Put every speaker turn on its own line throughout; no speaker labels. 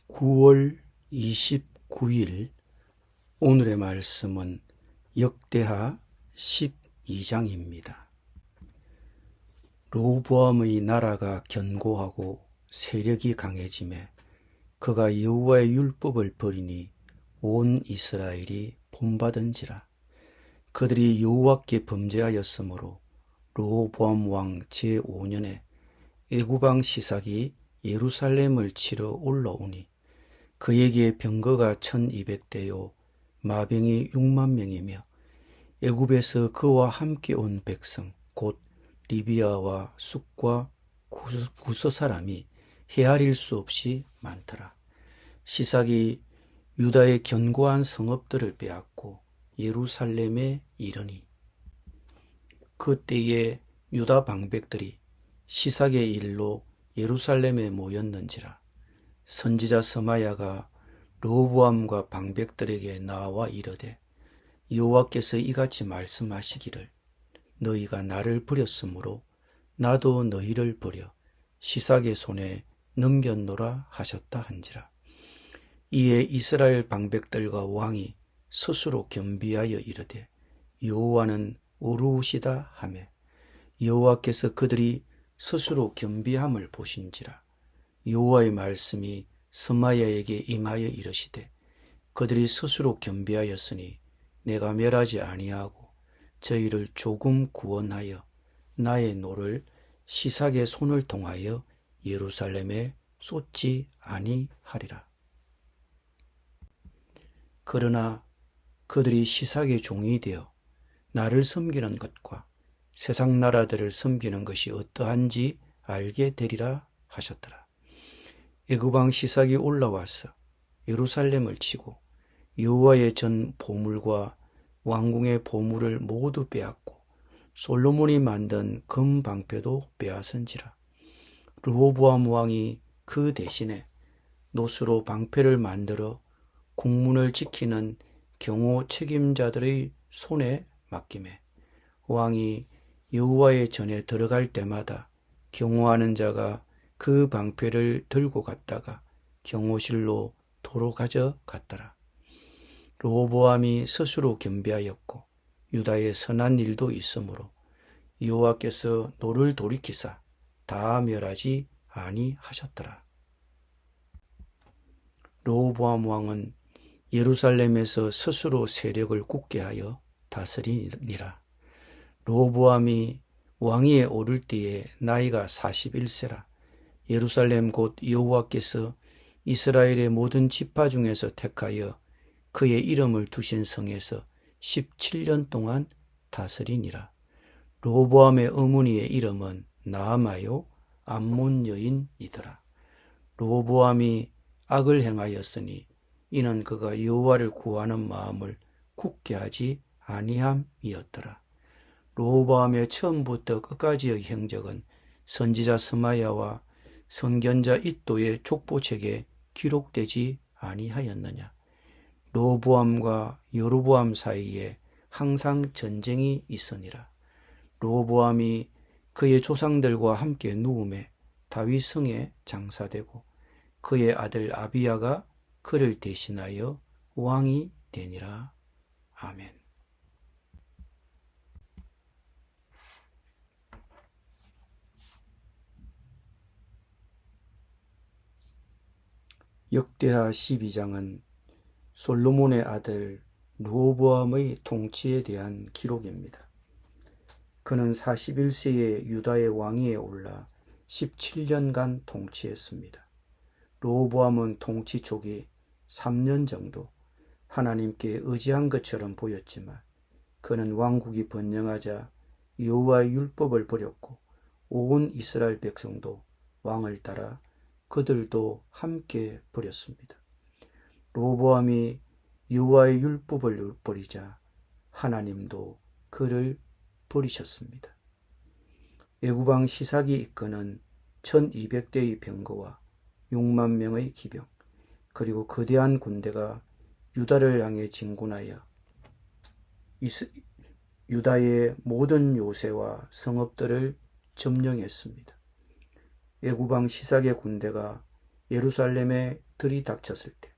9월 29일 오늘의 말씀은 역대하 12장입니다. 르호보암의 나라가 견고하고 세력이 강해지매 그가 여호와의 율법을 버리니 온 이스라엘이 본받은지라. 그들이 여호와께 범죄하였으므로 르호보암 왕 제5년에 애굽왕 시삭이 예루살렘을 치러 올라오니 그에게 병거가 1200대요 마병이 6만 명이며 애굽에서 그와 함께 온 백성 곧 리비아와 숫과 구서 사람이 헤아릴 수 없이 많더라. 시삭이 유다의 견고한 성읍들을 빼앗고 예루살렘에 이르니 그때에 유다 방백들이 시삭의 일로 예루살렘에 모였는지라. 선지자 스마야가 르호보암과 방백들에게 나와 이르되 여호와께서 이같이 말씀하시기를 너희가 나를 버렸으므로 나도 너희를 버려 시삭의 손에 넘겼노라 하셨다 한지라. 이에 이스라엘 방백들과 왕이 스스로 겸비하여 이르되 여호와는 어루우시다 하며 여호와께서 그들이 스스로 겸비함을 보신지라. 여호와의 말씀이 스마야에게 임하여 이르시되 그들이 스스로 겸비하였으니 내가 멸하지 아니하고 저희를 조금 구원하여 나의 노를 시삭의 손을 통하여 예루살렘에 쏟지 아니하리라. 그러나 그들이 시삭의 종이 되어 나를 섬기는 것과 세상 나라들을 섬기는 것이 어떠한지 알게 되리라 하셨더라. 애굽왕 시삭이 올라와서 예루살렘을 치고 여호와의 전 보물과 왕궁의 보물을 모두 빼앗고 솔로몬이 만든 금 방패도 빼앗은지라. 르호보암 왕이 그 대신에 노수로 방패를 만들어 궁문을 지키는 경호 책임자들의 손에 맡기매 왕이 여호와의 전에 들어갈 때마다 경호하는 자가 그 방패를 들고 갔다가 경호실로 도로 가져갔더라. 르호보암이 스스로 겸비하였고 유다에 선한 일도 있으므로 여호와께서 노를 돌이키사 다 멸하지 아니하셨더라. 르호보암 왕은 예루살렘에서 스스로 세력을 굳게 하여 다스리니라. 르호보암이 왕위에 오를 때에 나이가 41세라. 예루살렘 곧 여호와께서 이스라엘의 모든 지파 중에서 택하여 그의 이름을 두신 성에서 17년 동안 다스리니라. 르호보암의 어머니의 이름은 나아마요 암몬 여인이더라. 르호보암이 악을 행하였으니 이는 그가 여호와를 구하는 마음을 굳게 하지 아니함이었더라. 르호보암의 처음부터 끝까지의 행적은 선지자 스마야와 선견자 이도의 족보책에 기록되지 아니하였느냐. 르호보암과 여로보암 사이에 항상 전쟁이 있으니라. 르호보암이 그의 조상들과 함께 누움에 다윗 성에 장사되고 그의 아들 아비야가 그를 대신하여 왕이 되니라. 아멘. 역대하 12장은 솔로몬의 아들 르호보암의 통치에 대한 기록입니다. 그는 41세에 유다의 왕위에 올라 17년간 통치했습니다. 르호보암은 통치 초기 3년 정도 하나님께 의지한 것처럼 보였지만 그는 왕국이 번영하자 여호와의 율법을 버렸고 온 이스라엘 백성도 왕을 따라 그들도 함께 버렸습니다. 르호보암이 여호와의 율법을 버리자 하나님도 그를 버리셨습니다. 애굽왕 시삭이 이끄는 1200대의 병거와 6만 명의 기병 그리고 거대한 군대가 유다를 향해 진군하여 유다의 모든 요새와 성읍들을 점령했습니다. 애굽왕 시삭의 군대가 예루살렘에 들이닥쳤을 때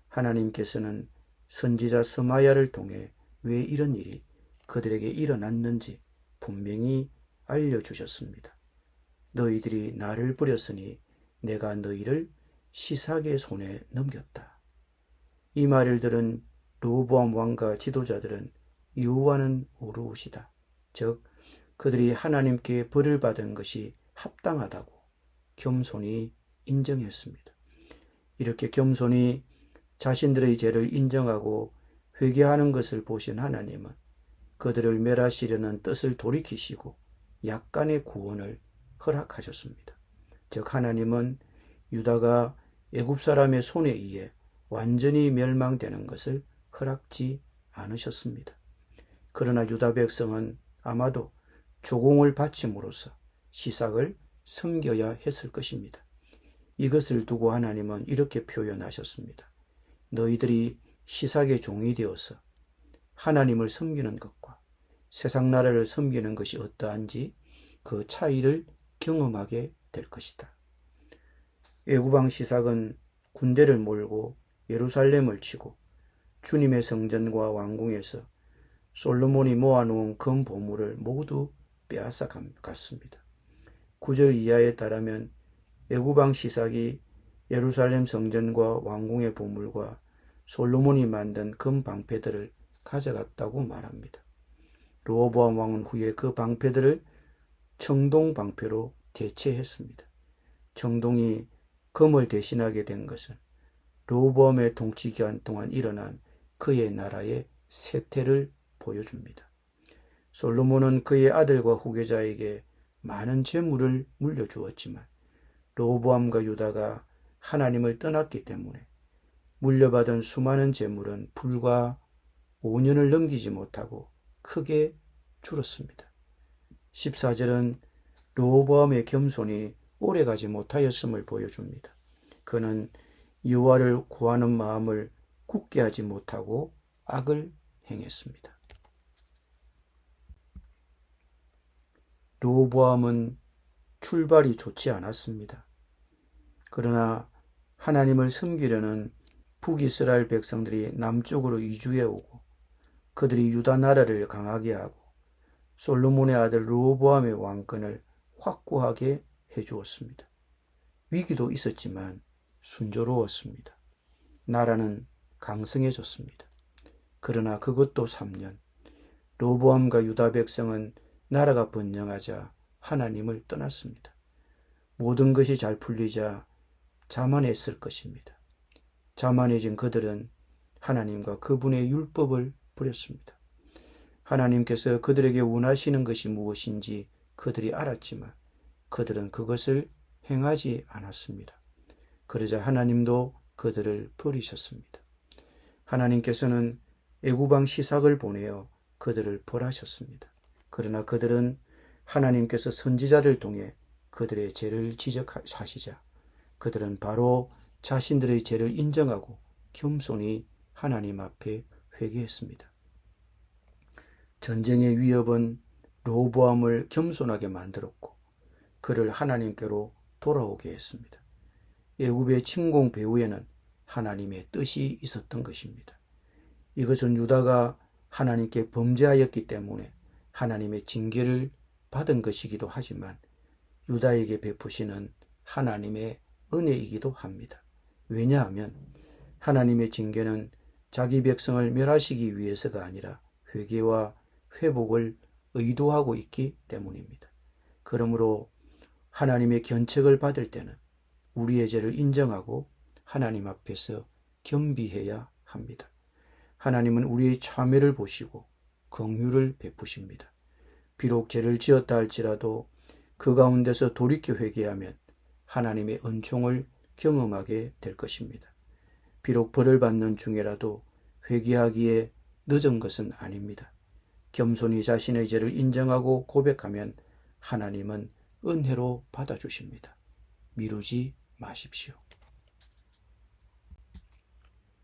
하나님께서는 선지자 스마야를 통해 왜 이런 일이 그들에게 일어났는지 분명히 알려주셨습니다. 너희들이 나를 버렸으니 내가 너희를 시삭의 손에 넘겼다. 이 말을 들은 르호보암 왕과 지도자들은 여호와는 의로우시다. 즉 그들이 하나님께 벌을 받은 것이 합당하다고 겸손히 인정했습니다. 이렇게 겸손히 자신들의 죄를 인정하고 회개하는 것을 보신 하나님은 그들을 멸하시려는 뜻을 돌이키시고 약간의 구원을 허락하셨습니다. 즉 하나님은 유다가 애굽 사람의 손에 의해 완전히 멸망되는 것을 허락지 않으셨습니다. 그러나 유다 백성은 아마도 조공을 바침으로써 시삭을 섬겨야 했을 것입니다. 이것을 두고 하나님은 이렇게 표현하셨습니다. 너희들이 시삭의 종이 되어서 하나님을 섬기는 것과 세상 나라를 섬기는 것이 어떠한지 그 차이를 경험하게 될 것이다. 애굽왕 시삭은 군대를 몰고 예루살렘을 치고 주님의 성전과 왕궁에서 솔로몬이 모아놓은 금 보물을 모두 빼앗아 갔습니다. 9절 이하에 따르면 애굽왕 시삭이 예루살렘 성전과 왕궁의 보물과 솔로몬이 만든 금 방패들을 가져갔다고 말합니다. 르호보암 왕은 후에 그 방패들을 청동 방패로 대체했습니다. 청동이 금을 대신하게 된 것은 르호보암의 통치 기간 동안 일어난 그의 나라의 쇠퇴를 보여줍니다. 솔로몬은 그의 아들과 후계자에게 많은 재물을 물려주었지만 르호보암과 유다가 하나님을 떠났기 때문에 물려받은 수많은 재물은 불과 5년을 넘기지 못하고 크게 줄었습니다. 14절은 르호보암의 겸손이 오래가지 못하였음을 보여줍니다. 그는 여호와를 구하는 마음을 굳게 하지 못하고 악을 행했습니다. 르호보암은 출발이 좋지 않았습니다. 그러나 하나님을 섬기려는 북이스라엘 백성들이 남쪽으로 이주해 오고 그들이 유다 나라를 강하게 하고 솔로몬의 아들 르호보암의 왕권을 확고하게 해주었습니다. 위기도 있었지만 순조로웠습니다. 나라는 강성해졌습니다. 그러나 그것도 3년, 르호보암과 유다 백성은 나라가 번영하자 하나님을 떠났습니다. 모든 것이 잘 풀리자 자만했을 것입니다. 자만해진 그들은 하나님과 그분의 율법을 버렸습니다. 하나님께서 그들에게 원하시는 것이 무엇인지 그들이 알았지만 그들은 그것을 행하지 않았습니다. 그러자 하나님도 그들을 버리셨습니다. 하나님께서는 애굽왕 시삭을 보내어 그들을 벌하셨습니다. 그러나 그들은 하나님께서 선지자를 통해 그들의 죄를 지적하시자 그들은 바로 자신들의 죄를 인정하고 겸손히 하나님 앞에 회개했습니다. 전쟁의 위협은 르호보암을 겸손하게 만들었고 그를 하나님께로 돌아오게 했습니다. 애굽의 침공 배후에는 하나님의 뜻이 있었던 것입니다. 이것은 유다가 하나님께 범죄하였기 때문에 하나님의 징계를 받은 것이기도 하지만 유다에게 베푸시는 하나님의 은혜이기도 합니다. 왜냐하면 하나님의 징계는 자기 백성을 멸하시기 위해서가 아니라 회개와 회복을 의도하고 있기 때문입니다. 그러므로 하나님의 견책을 받을 때는 우리의 죄를 인정하고 하나님 앞에서 겸비해야 합니다. 하나님은 우리의 참회를 보시고 긍휼을 베푸십니다. 비록 죄를 지었다 할지라도 그 가운데서 돌이켜 회개하면 하나님의 은총을 경험하게 될 것입니다. 비록 벌을 받는 중에라도 회개하기에 늦은 것은 아닙니다. 겸손히 자신의 죄를 인정하고 고백하면 하나님은 은혜로 받아주십니다. 미루지 마십시오.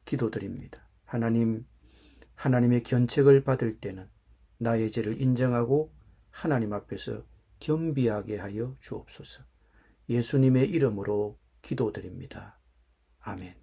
기도드립니다. 하나님의 견책을 받을 때는 나의 죄를 인정하고 하나님 앞에서 겸비하게 하여 주옵소서. 예수님의 이름으로 기도드립니다. 아멘.